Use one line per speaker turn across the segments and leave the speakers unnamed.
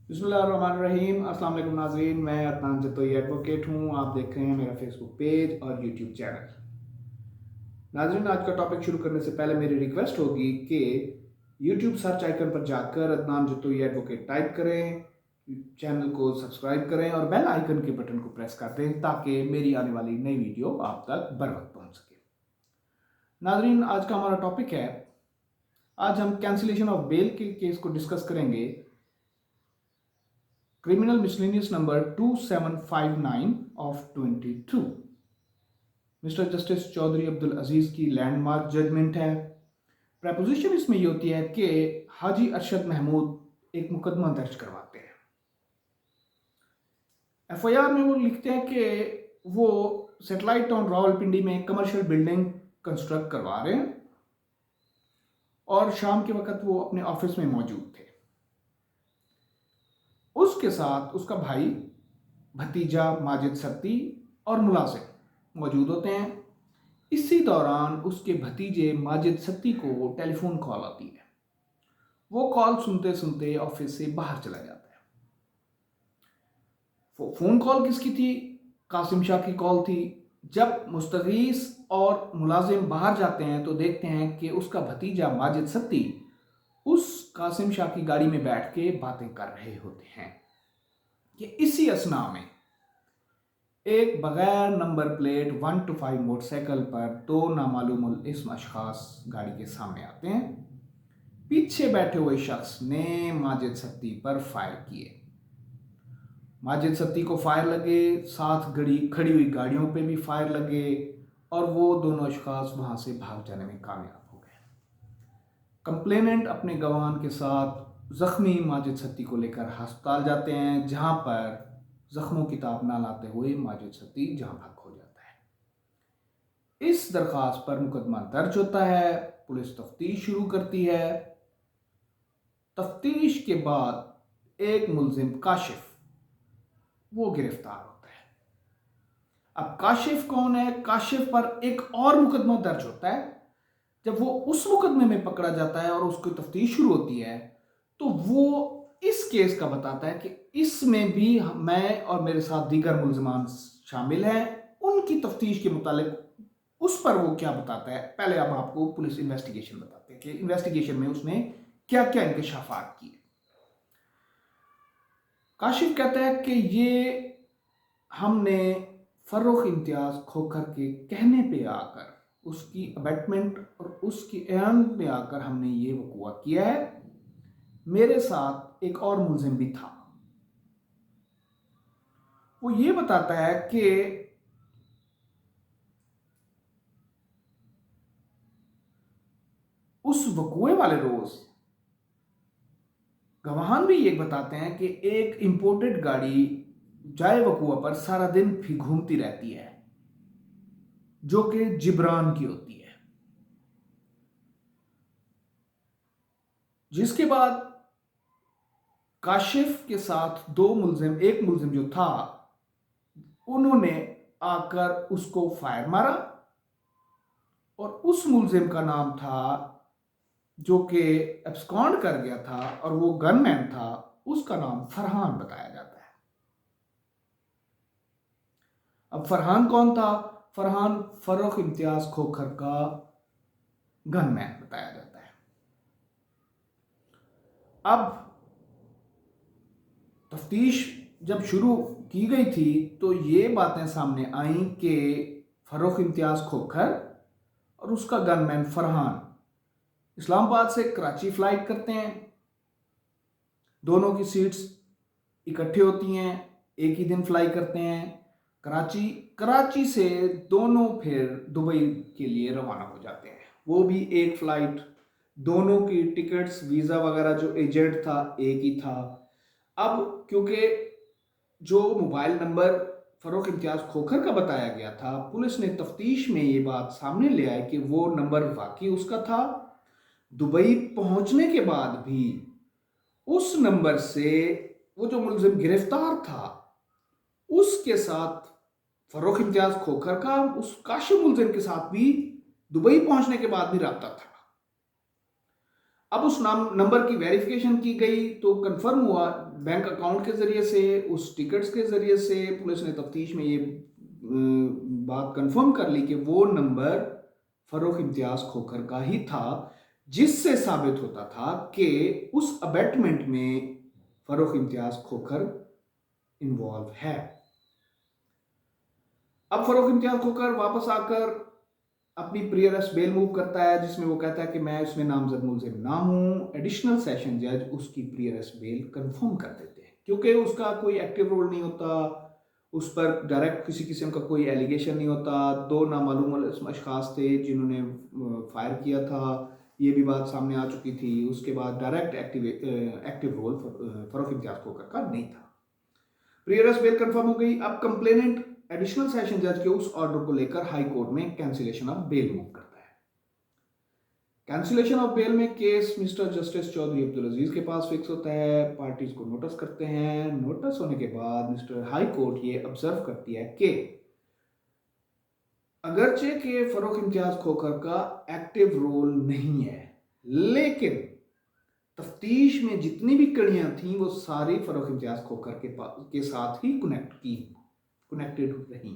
बिस्मिल्लाहिर्रहमानिर्रहीम। अस्सलाम वालेकुम नाज़रीन, मैं अदनान जतोई एडवोकेट हूँ। आप देख रहे हैं मेरा फेसबुक पेज और यूट्यूब चैनल। नाज़रीन, आज का टॉपिक शुरू करने से पहले मेरी रिक्वेस्ट होगी कि यूट्यूब सर्च आइकन पर जाकर अदनान जतोई एडवोकेट टाइप करें, चैनल को सब्सक्राइब करें और बेल आइकन के बटन को प्रेस कर दें ताकि मेरी आने वाली नई वीडियो आप तक बर वक्त पहुँच सके। नाज़रीन, आज का हमारा टॉपिक है, आज हम कैंसिलेशन ऑफ बेल के केस को डिस्कस करेंगे। Criminal miscellaneous number 2759 of 22। Mister justice Chaudhary Abdul Aziz की लैंडमार्क जजमेंट है। प्रपोजिशन इसमें ये होती है कि हाजी अरशद महमूद एक मुकदमा दर्ज करवाते हैं। एफआईआर में वो लिखते हैं कि वो सेटेलाइट टाउन रावलपिंडी में कमर्शियल बिल्डिंग कंस्ट्रक्ट करवा रहे हैं और शाम के वक्त वो अपने ऑफिस में मौजूद थे। उसके साथ उसका भाई, भतीजा माजिद सत्ती और मुलाजिम मौजूद होते हैं। इसी दौरान उसके भतीजे माजिद सत्ती को टेलीफोन कॉल आती है। वो कॉल सुनते सुनते ऑफिस से बाहर चला जाता है। फोन कॉल किसकी थी? कासिम शाह की कॉल थी। जब मुस्तगीस और मुलाजिम बाहर जाते हैं तो देखते हैं कि उसका भतीजा माजिद सत्ती उस कासिम शाह की गाड़ी में बैठ के बातें कर रहे होते हैं कि इसी असना में एक बगैर नंबर प्लेट 125 मोटरसाइकिल पर दो नामालूम इस्म अशखास गाड़ी के सामने आते हैं। पीछे बैठे हुए शख्स ने माजिद सत्ती पर फायर किए। माजिद सत्ती को फायर लगे, साथ खड़ी हुई गाड़ियों पे भी फायर लगे और वो दोनों अशखास वहां से भाग जाने में कामयाब हो गए। कंप्लेनेंट अपने गवान के साथ जख्मी माजिद सत्ती को लेकर अस्पताल जाते हैं, जहां पर जख्मों की ताब ना लाते हुए माजिद सत्ती जहां भाग हो जाता है। इस दरख्वास्त पर मुकदमा दर्ज होता है। पुलिस तफ्तीश शुरू करती है। तफ्तीश के बाद एक मुलजिम काशिफ वो गिरफ्तार होता है। अब काशिफ कौन है? काशिफ पर एक और मुकदमा दर्ज होता है। जब वो उस मुकदमे में पकड़ा जाता है और उसकी तफ्तीश शुरू होती है तो वो इस केस का बताता है कि इसमें भी मैं और मेरे साथ दीगर मुलजमान शामिल हैं। उनकी तफ्तीश के मुतालिक उस पर वो क्या बताता है, पहले हम आपको पुलिस इन्वेस्टिगेशन बताते हैं कि इन्वेस्टिगेशन में उसने क्या क्या इंकशाफात किए। काशिफ कहता है कि ये हमने फर्रुख इम्तियाज खोखर के कहने पे आकर, उसकी अबेटमेंट और उसकी एन पे आकर हमने ये वकूआ किया है। मेरे साथ एक और मुलजिम भी था। वो ये बताता है कि उस वकूए वाले रोज गवाहान भी ये बताते हैं कि एक इंपोर्टेड गाड़ी जाए वकूआ पर सारा दिन भी घूमती रहती है जो कि जिब्रान की होती है। जिसके बाद काशिफ के साथ एक मुलजिम जो था, उन्होंने आकर उसको फायर मारा और उस मुलजिम का नाम था, जो कि एब्सकॉन्ड कर गया था और वो गनमैन था, उसका नाम फरहान बताया जाता है। अब फरहान कौन था? फरहान फर्रुख इम्तियाज खोखर का गनमैन बताया जाता है। अब तफ्तीश जब शुरू की गई थी तो ये बातें सामने आई कि फर्रुख इम्तियाज खोखर और उसका गनमैन फरहान इस्लामाबाद से कराची फ्लाइट करते हैं। दोनों की सीट्स इकट्ठे होती हैं, एक ही दिन फ्लाई करते हैं कराची से दोनों फिर दुबई के लिए रवाना हो जाते हैं। वो भी एक फ्लाइट, दोनों की टिकट्स वीज़ा वगैरह जो एजेंट था एक ही था। अब क्योंकि जो मोबाइल नंबर फर्रुख इम्तियाज खोखर का बताया गया था, पुलिस ने तफ्तीश में ये बात सामने ले आई कि वो नंबर वाकई उसका था। दुबई पहुंचने के बाद भी उस नंबर से वो जो मुलजिम गिरफ्तार था उसके साथ फर्रुख इम्तियाज खोखर का उस काशिफ मुलजिम के साथ भी दुबई पहुंचने के बाद भी रब्ता था। अब उस नंबर की वेरिफिकेशन की गई तो कंफर्म हुआ बैंक अकाउंट के ज़रिए से, उस टिकट्स के ज़रिए से पुलिस ने तफ्तीश में ये बात कंफर्म कर ली कि वो नंबर फर्रुख इम्तियाज़ खोखर का ही था, जिससे साबित होता था कि उस अबेटमेंट में फर्रुख इम्तियाज़ खोखर इन्वॉल्व है। अब फर्रुख इम्तियाज़ खोखर वापस आकर अपनी प्रियरस बेल मूव करता है, जिसमें वो कहता है कि मैं उसमें नामजद मुलजिम ना हूँ। एडिशनल सेशन जज उसकी प्रियरस बेल कंफर्म कर देते हैं, क्योंकि उसका कोई एक्टिव रोल नहीं होता, उस पर डायरेक्ट किसी किस्म का कोई एलिगेशन नहीं होता। 2 नामालूम अशखास थे जिन्होंने फायर किया था, ये भी बात सामने आ चुकी थी। उसके बाद डायरेक्ट एक्टिव रोल फर्रुख इम्तियाज़ खोखर का नहीं था। प्रियरस बेल कंफर्म हो गई। अब कंप्लेनेंट एडिशनल सेशन जज के उस ऑर्डर को लेकर हाई कोर्ट में कैंसिलेशन ऑफ बेल मूव करता है। कैंसिलेशन ऑफ बेल में case mister justice Chaudhary Abdul Aziz के पास फिक्स होता है। पार्टीज को नोटिस करते हैं। नोटिस होने के बाद मिस्टर हाई कोर्ट ये ऑब्जर्व करती है कि अगरचे के फर्रुख इम्तियाज खोखर का एक्टिव रोल नहीं है, लेकिन तफ्तीश में जितनी भी कड़ियां थी वो सारी फर्रुख इम्तियाज खोखर के साथ ही कनेक्टेड रही।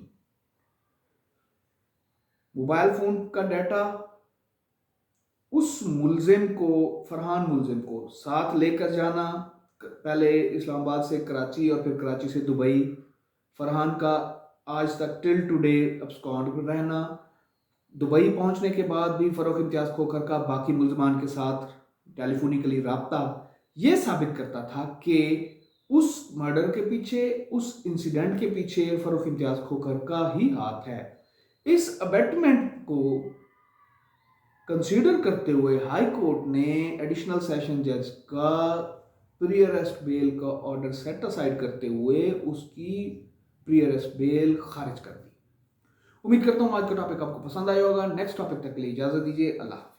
मोबाइल फोन का डाटा उस मुलजिम को, फरहान मुलजिम को साथ लेकर जाना, पहले इस्लामाबाद से कराची और फिर कराची से दुबई, फरहान का आज तक टिल टुडे अब्सकॉन्ड रहना, दुबई पहुंचने के बाद भी फर्रुख इम्तियाज खोखर का बाकी मुलजमान के साथ टेलीफोनिकली रब्ता, ये साबित करता था कि उस मर्डर के पीछे, उस इंसिडेंट के पीछे फर्रुख इम्तियाज खोखर का ही हाथ है। इस अबेटमेंट को कंसीडर करते हुए हाई कोर्ट ने एडिशनल सेशन जज का प्री अरेस्ट बेल का ऑर्डर सेट असाइड करते हुए उसकी प्री अरेस्ट बेल खारिज कर दी। उम्मीद करता हूं आज का टॉपिक आपको पसंद आया होगा। नेक्स्ट टॉपिक तक के लिए इजाजत दीजिए। अल्लाह।